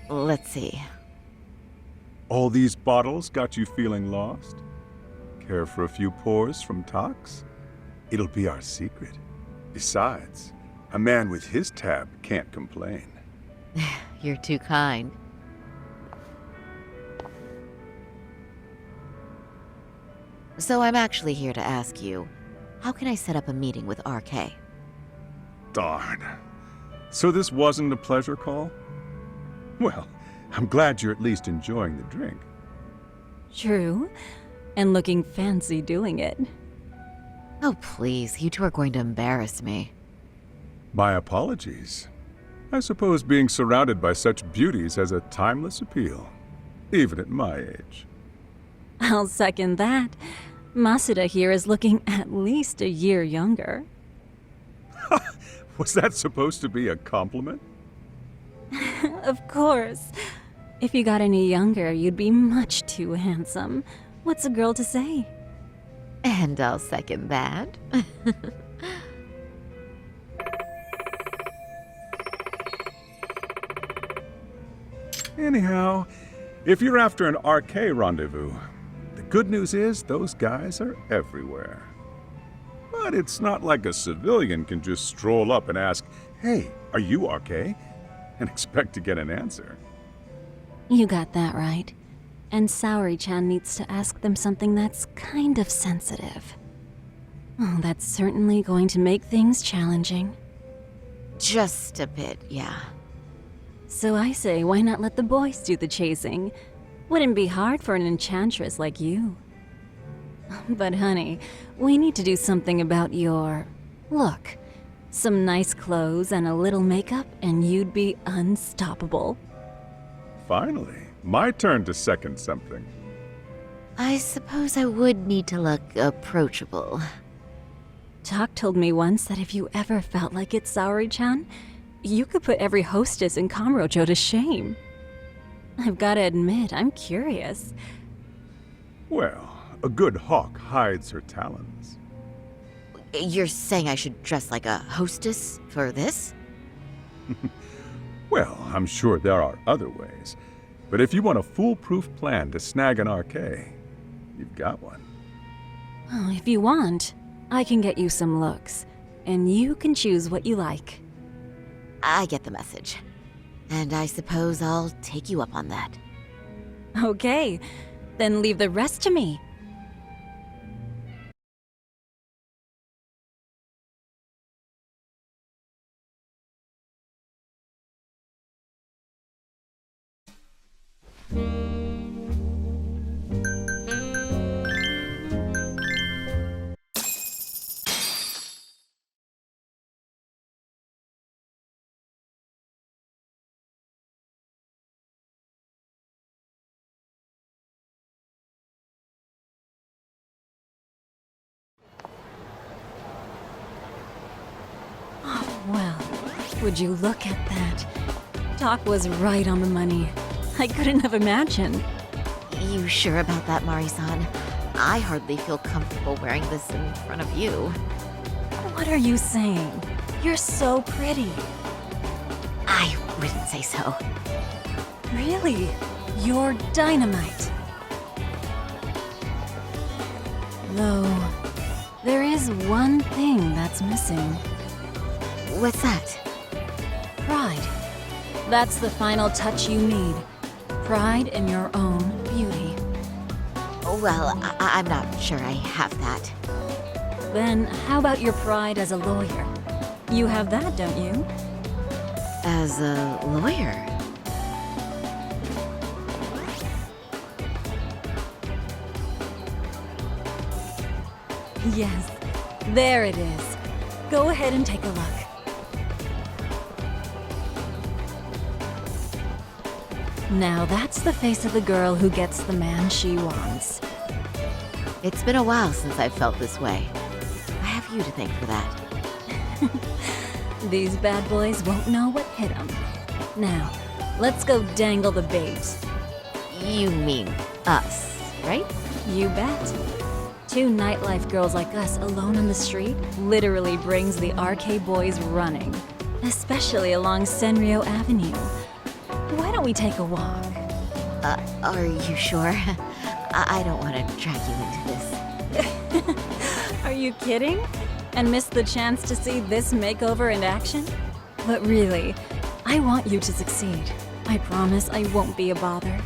Let's see. All these bottles got you feeling lost? Care for a few pours from Tox? It'll be our secret. Besides, a man with his tab can't complain. You're too kind. So I'm actually here to ask you, how can I set up a meeting with RK? Darn. So this wasn't a pleasure call? Well, I'm glad you're at least enjoying the drink. True. And looking fancy doing it. Oh, please, you two are going to embarrass me. My apologies. I suppose being surrounded by such beauties has a timeless appeal, even at my age. I'll second that. Masuda here is looking at least a year younger. Was that supposed to be a compliment? Of course. If you got any younger, you'd be much too handsome. What's a girl to say? And I'll second that. Anyhow, if you're after an RK rendezvous, the good news is those guys are everywhere. But it's not like a civilian can just stroll up and ask, "Hey, are you RK?" and expect to get an answer. You got that right. And Saori-chan needs to ask them something that's kind of sensitive. Oh, that's certainly going to make things challenging. Just a bit, yeah. So I say, why not let the boys do the chasing? Wouldn't be hard for an enchantress like you. But honey, we need to do something about your look. Some nice clothes and a little makeup, and you'd be unstoppable. Finally, my turn to second something. I suppose I would need to look approachable. Talk told me once that if you ever felt like it, Saori-chan, you could put every hostess in Kamurocho to shame. I've gotta admit, I'm curious. Well, a good hawk hides her talons. You're saying I should dress like a hostess for this? Well, I'm sure there are other ways. But if you want a foolproof plan to snag an RK, you've got one. Oh, if you want, I can get you some looks, and you can choose what you like. I get the message. And I suppose I'll take you up on that. Okay, then leave the rest to me. Well, would you look at that? Talk was right on the money. I couldn't have imagined. You sure about that, Mari-san? I hardly feel comfortable wearing this in front of you. What are you saying? You're so pretty. I wouldn't say so. Really? You're dynamite. Though, there is one thing that's missing. What's that? Pride. That's the final touch you need. Pride in your own beauty. Well, I'm not sure I have that. Then how about your pride as a lawyer? You have that, don't you? As a lawyer? Yes, there it is. Go ahead and take a look. Now that's the face of the girl who gets the man she wants. It's been a while since I've felt this way. I have you to thank for that. These bad boys won't know what hit them. Now, let's go dangle the bait. You mean us, right? You bet. Two nightlife girls like us alone on the street literally brings the RK boys running. Especially along Senryo Avenue. Why don't we take a walk? Are you sure? I don't want to drag you into this. Are you kidding? And miss the chance to see this makeover in action? But really, I want you to succeed. I promise I won't be a bother.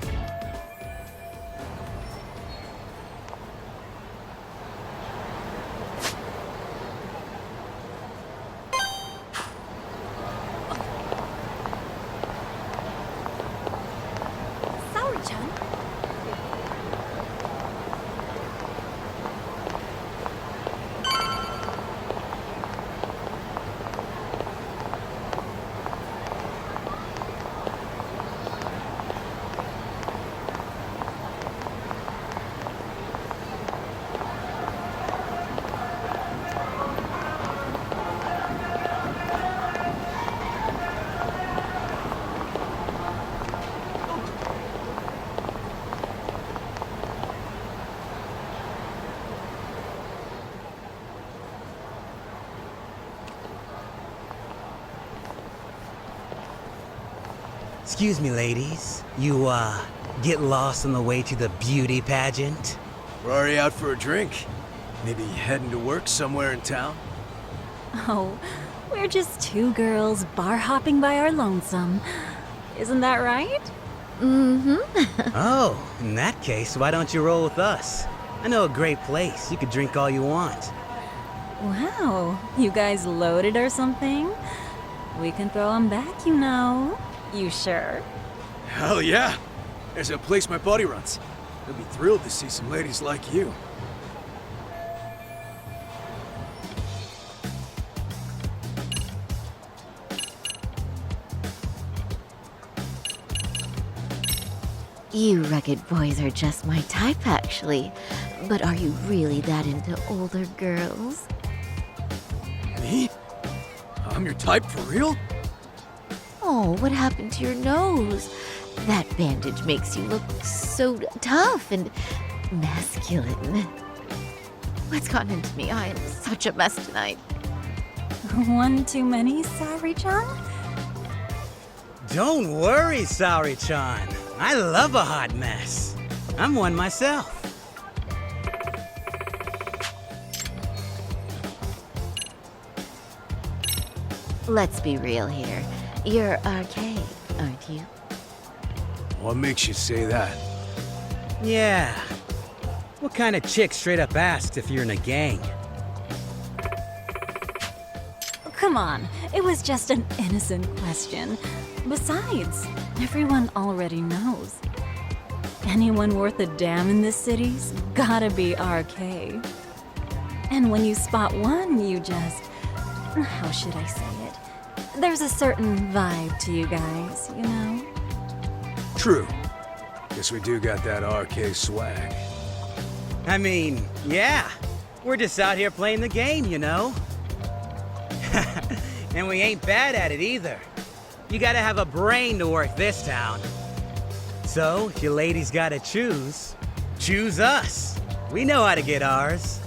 Saori-chan? Excuse me, ladies. You, get lost on the way to the beauty pageant? We're already out for a drink. Maybe heading to work somewhere in town? Oh, we're just two girls bar hopping by our lonesome. Isn't that right? Oh, in that case, why don't you roll with us? I know a great place. You could drink all you want. Wow, you guys loaded or something? We can throw them back, you know. You sure? Hell yeah! There's a place my buddy runs. He'll be thrilled to see some ladies like you. You rugged boys are just my type, actually. But are you really that into older girls? Me? I'm your type for real? Oh, what happened to your nose? That bandage makes you look so tough and masculine. What's gotten into me? I am such a mess tonight. One too many, Saori-chan? Don't worry, Saori-chan. I love a hot mess. I'm one myself. Let's be real here. You're RK, aren't you? What makes you say that? Yeah. What kind of chick straight up asks if you're in a gang? Come on, it was just an innocent question. Besides, everyone already knows. Anyone worth a damn in this city's gotta be RK. And when you spot one, you just... how should I say it? There's a certain vibe to you guys, you know? True. Guess we do got that RK swag. I mean, yeah. We're just out here playing the game, you know? And we ain't bad at it either. You gotta have a brain to work this town. So, if you ladies gotta choose, choose us. We know how to get ours.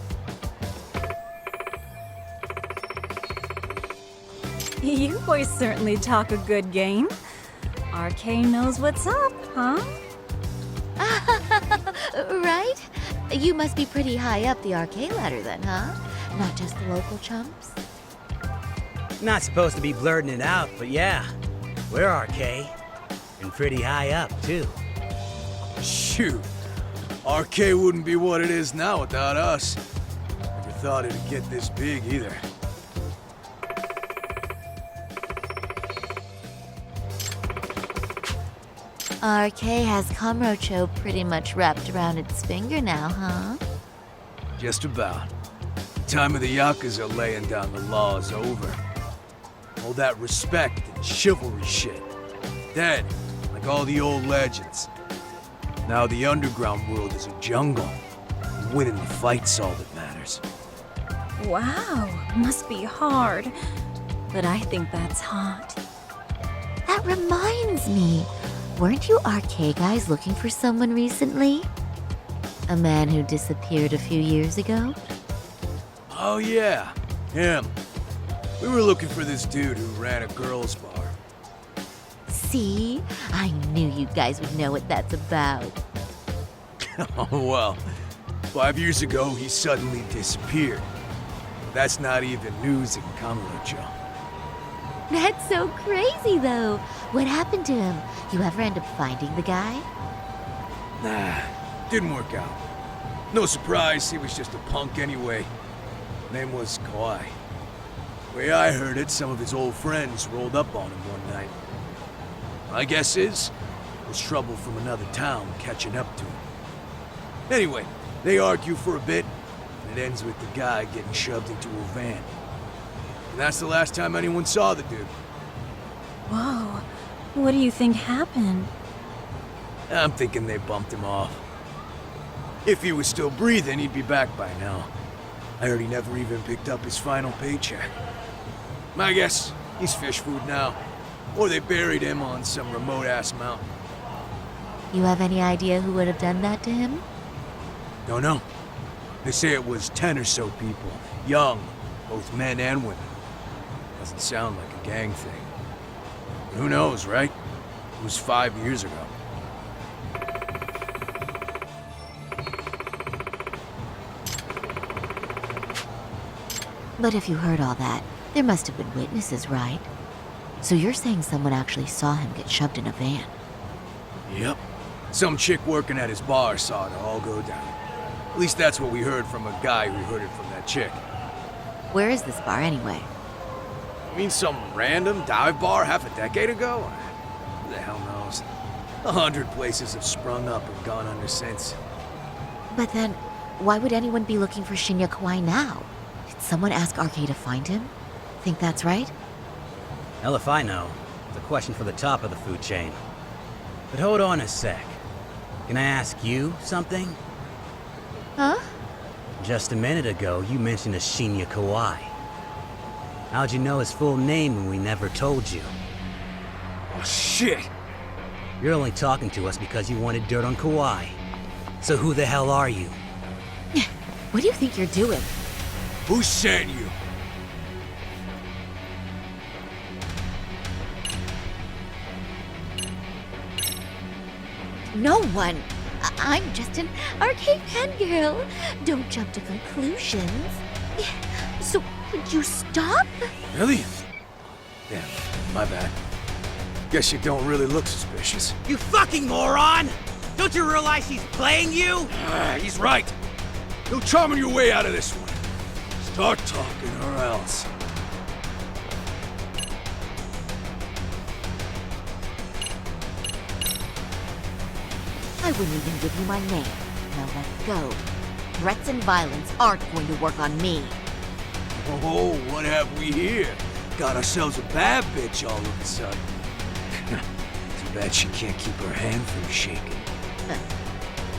You boys certainly talk a good game. RK knows what's up, huh? Right? You must be pretty high up the RK ladder then, huh? Not just the local chumps? Not supposed to be blurting it out, but yeah. We're RK. And pretty high up, too. Shoot. RK wouldn't be what it is now without us. Never thought it'd get this big either. RK has Kamurocho pretty much wrapped around its finger now, huh? Just about. The time of the Yakuza laying down the law is over. All that respect and chivalry shit. Dead, like all the old legends. Now the underground world is a jungle. And winning the fight's all that matters. Wow, must be hard. But I think that's hot. That reminds me. Weren't you RK guys looking for someone recently? A man who disappeared a few years ago? Oh yeah, him. We were looking for this dude who ran a girls' bar. See? I knew you guys would know what that's about. Oh, well. 5 years ago, he suddenly disappeared. That's not even news in Kamurocho. That's so crazy, though. What happened to him? You ever end up finding the guy? Nah, didn't work out. No surprise, he was just a punk anyway. Name was Kawhi. Way I heard it, some of his old friends rolled up on him one night. My guess is, it was trouble from another town catching up to him. Anyway, they argue for a bit, and it ends with the guy getting shoved into a van. And that's the last time anyone saw the dude. Whoa. What do you think happened? I'm thinking they bumped him off. If he was still breathing, he'd be back by now. I heard he never even picked up his final paycheck. My guess, he's fish food now. Or they buried him on some remote-ass mountain. You have any idea who would have done that to him? Don't know. They say it was 10 or so people. Young, both men and women. Doesn't sound like a gang thing. But who knows, right? It was 5 years ago. But if you heard all that, there must have been witnesses, right? So you're saying someone actually saw him get shoved in a van? Yep. Some chick working at his bar saw it all go down. At least that's what we heard from a guy who heard it from that chick. Where is this bar anyway? You mean some random dive bar half a decade ago? Who the hell knows? 100 places have sprung up and gone under since. But then, why would anyone be looking for Shinya Kawai now? Did someone ask RK to find him? Think that's right? Hell if I know. It's a question for the top of the food chain. But hold on a sec. Can I ask you something? Huh? Just a minute ago, you mentioned a Shinya Kawai. How'd you know his full name when we never told you? Oh, shit! You're only talking to us because you wanted dirt on Kawhi. So who the hell are you? What do you think you're doing? Who sent you? No one. I'm just an arcade fangirl. Don't jump to conclusions. So, would you stop? Really? Damn, my bad. Guess you don't really look suspicious. You fucking moron! Don't you realize he's playing you? He's right. No charming your way out of this one. Start talking or else. I wouldn't even give you my name. Now let go. Threats and violence aren't going to work on me. Oh, what have we here? Got ourselves a bad bitch all of a sudden. Too bad she can't keep her hand from shaking.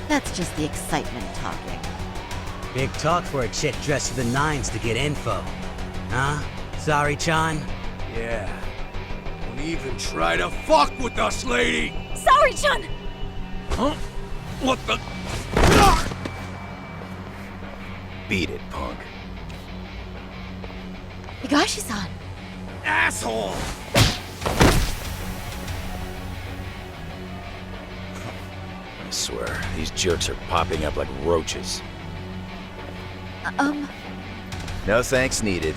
That's just the excitement talking. Big talk for a chick dressed to the nines to get info. Huh? Sorry, Chan? Yeah. Don't even try to fuck with us, lady! Sorry, Chun! Huh? What the? Beat it, punk. Higashi-san! Asshole! I swear, these jerks are popping up like roaches. No thanks needed.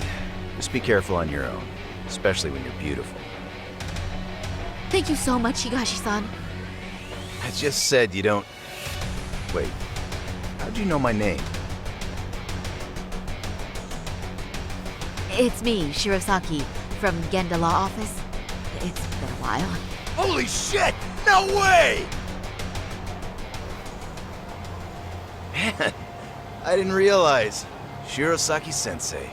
Just be careful on your own, especially when you're beautiful. Thank you so much, Higashi-san. I just said you don't... Wait, how'd you know my name? It's me, Shirosaki, from Genda Law Office. It's been a while. Holy shit! No way! Man, I didn't realize. Shirosaki-sensei.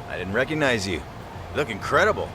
I didn't recognize you. You look incredible.